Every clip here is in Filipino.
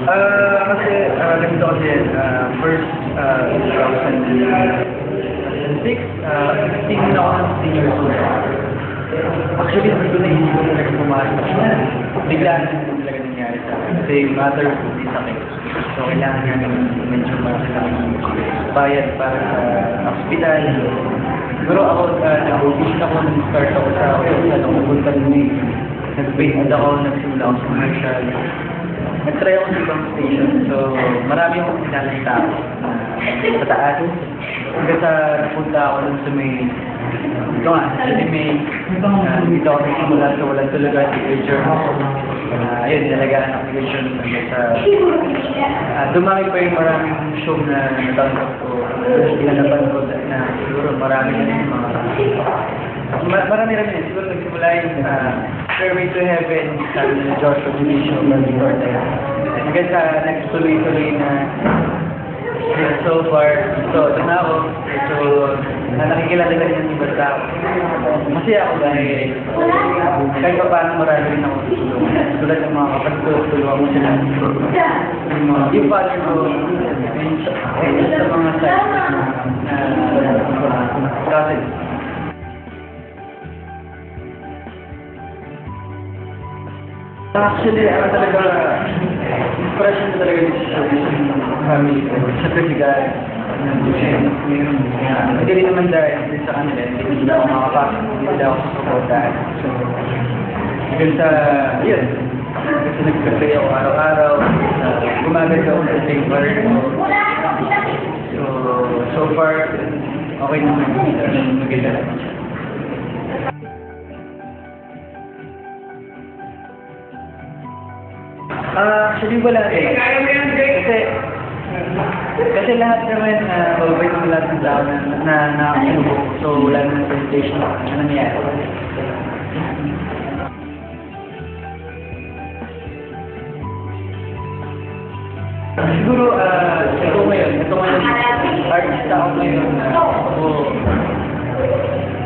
Ganito kasi, first, 2006, tingin ako ng senior school. Actually, hindi ko naisip ko talaga pumasok. Bigla na talaga nangyari sa akin. Kasi mother ko din sa akin. So, kailangan namin medyo bayad para sa hospital. Pero ako, nag-audition ako, nag-start ako sa hospital, pupunta din nag-wait ako, nagsimula ako sa commercial. Nag-try ako sa ibang station. So, marami akong kinalang tao sa taas. Hanggang sa napunta ako dun sa may ito nga, dito ako nagsimula sa walang tulugan, picture. Ayun, nalagaan ako picture hanggang sa dumami pa yung maraming show na natanggap ko. Pinanapan ko na siguro marami na yung mga marami rin. Siguro nagsimula yung Stairway to Heaven sa Joshua Judicial before tayo. Hanggang sa nagtuloy-tuloy na so far, ito na ako. So, nakikilala ka rin ng iba tao. Masaya ako dahil kahit pa paano marami rin ako tutulungan. Tulad ng mga kapatid ko, tulungan mo sila. Yung father ko, sa mga sites na kasi. Actually, talaga, inspiration ko talaga dito sa family ko. Sa physical, hindi rin naman dahil sa kanila, hindi sila ako makapasok, hindi sila ako susuportahan. So, hanggang sa, yun, kasi nagkakay ako araw-araw, gumagal ako sa paper. So far, okay naman, maganda naman siya. Actually, wala rin. Kasi lahat naman, mababait naman lahat ng tao na nakasulubok. So, wala naman presentation na nangyari. Siguro, ito ngayon, artista ako ngayon.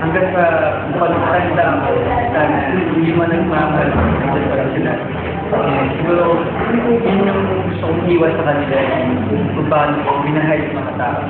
Hanggang sa pagkakita ako, sana hindi man nagmamahal para sila. Siguro, yun yung gusto kong iwan sa kanila kung paano minahal yung mga tao.